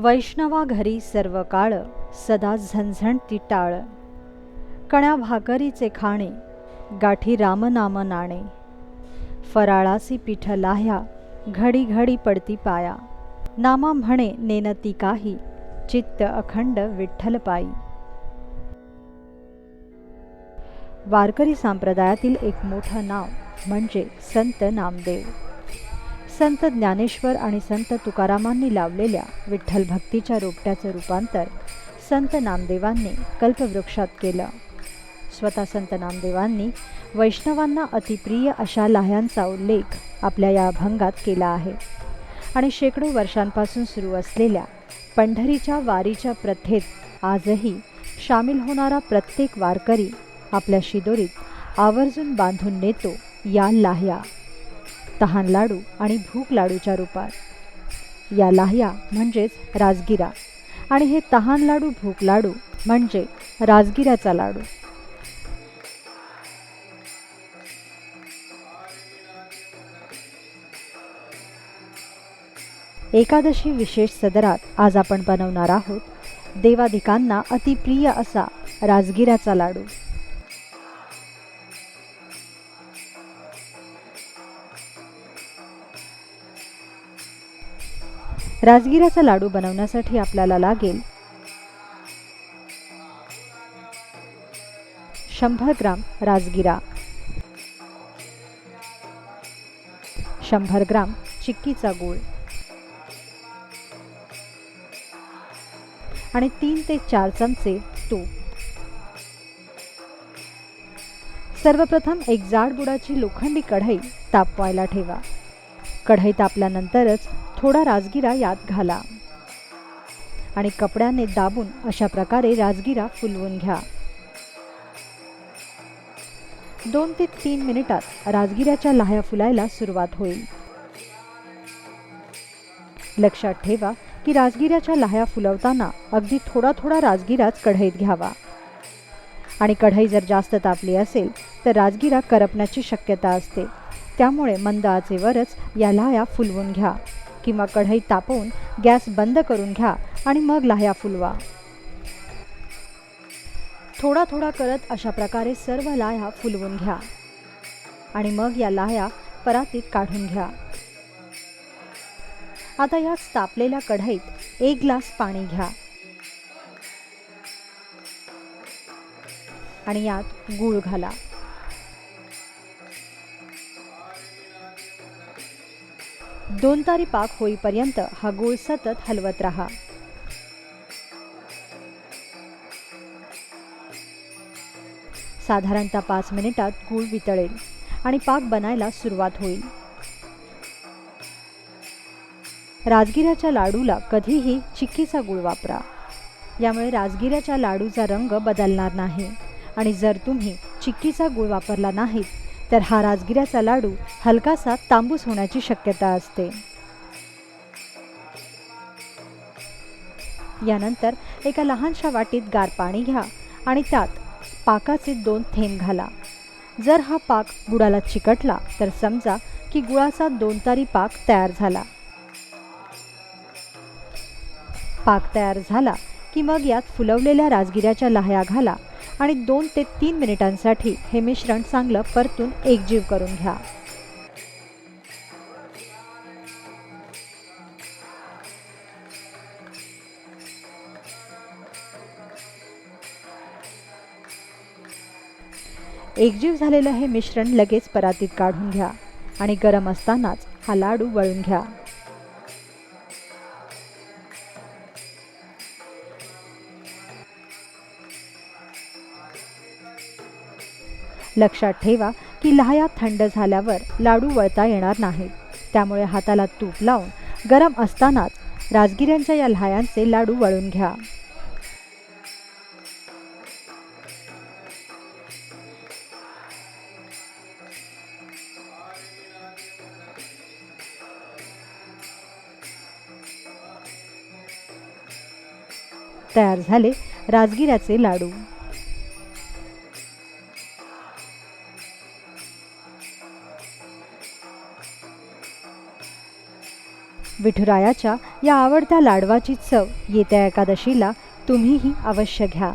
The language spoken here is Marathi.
वैष्णवा घरी सर्व काळ, सदा झणझणती टाळ. कण्या भाकरीचे खाणे, गाठी रामनाम नाणे. फराळासी पीठ लाह्या, घडी घडी पडती पाया. नामा म्हणे नेनती काही, चित्त अखंड विठ्ठल पायी. वारकरी संप्रदायातील एक मोठं नाव म्हणजे संत नामदेव. संत ज्ञानेश्वर आणि संत तुकारामांनी लावलेल्या विठ्ठल भक्तीच्या रोपट्याचं रूपांतर संत नामदेवांनी कल्पवृक्षात केलं. स्वतः संत नामदेवांनी वैष्णवांना अतिप्रिय अशा लाह्यांचा उल्लेख आपल्या या अभंगात केला आहे. आणि शेकडो वर्षांपासून सुरू असलेल्या पंढरीच्या वारीच्या प्रथेत आजही सामील होणारा प्रत्येक वारकरी आपल्या शिदोरीत आवर्जून बांधून नेतो या लाह्या, तहान लाडू आणि भूक लाडूच्या रूपात. या लाह्या म्हणजेच राजगिरा आणि हे तहान लाडू भूक लाडू म्हणजे राजगिराचा लाडू. एकादशी विशेष सदरात आज आपण बनवणार आहोत देवाधिकांना अतिप्रिय असा राजगिराचा लाडू. राजगिराचा लाडू बनवण्यासाठी आपल्याला लागेल 100 ग्राम राजगिरा, 100 ग्राम चिक्कीचा गूळ आणि 3 ते 4 चमचे तूप. सर्वप्रथम एक जाड बुडाची लोखंडी कढई तापवायला ठेवा. कढई तापल्यानंतरच थोडा राजगिरा यात घाला आणि कपड्याने दाबून अशा प्रकारे राजगिरा फुलवून घ्या. 2 ते 3 मिनिटात राजगिराच्या लाह्या फुलायला सुरुवात होईल. लक्षात ठेवा की राजगिराच्या लाह्या फुलवताना अगदी थोडा थोडा राजगिराच कढईत घ्यावा आणि कढई जर जास्त तापली असेल तर राजगिरा करपण्याची शक्यता असते. त्यामुळे मंद आचेवरच या लाह्या फुलवून घ्या किंवा कढई तापवून गॅस बंद करून घ्या आणि मग लाह्या फुलवा. थोडा थोडा करत अशा प्रकारे सर्व लाह्या फुलवून घ्या आणि मग या लाह्या परातीत काढून घ्या. आता याच तापलेल्या कढईत 1 ग्लास पाणी घ्या आणि यात गूळ घाला. दोन तारी पाक होईपर्यंत हा गूळ सतत हलवत राहा. साधारणतः 5 मिनिटात गूळ वितळेल आणि पाक बनायला सुरुवात होईल. राजगिराच्या लाडूला कधीही चिक्कीचा गूळ वापरा. यामुळे राजगिराच्या लाडूचा रंग बदलणार नाही आणि जर तुम्ही चिक्कीचा गूळ वापरला नाहीत तर हा राजगिराचा लाडू हलकासा तांबूस होण्याची शक्यता असते. यानंतर एका लहानशा वाटीत गार पाणी घ्या आणि त्यात पाकाचे 2 थेंब घाला. जर हा पाक गुळाला चिकटला तर समजा की गुळाचा 2 तारी पाक तयार झाला. पाक तयार झाला की मग यात फुलवलेल्या राजगिराच्या लाह्या घाला आणि 2 ते 3 मिनिटांसाठी हे मिश्रण चांगलं परतून एकजीव करून घ्या. एकजीव झालेलं हे मिश्रण लगेच परातीत काढून घ्या आणि गरम असतानाच हा लाडू वळून घ्या. लक्षात ठेवा की लाह्या थंड झाल्यावर लाडू वळता येणार नाहीत. त्यामुळे हाताला तूप लावून गरम असतानाच राजगिऱ्यांच्या या लाह्यांचे लाडू वळून घ्या. तयार झाले राजगिऱ्याचे लाडू. विठुरायाच्या या आवडत्या लाडवाची चव येत्या एकादशीला तुम्हीही अवश्य घ्या.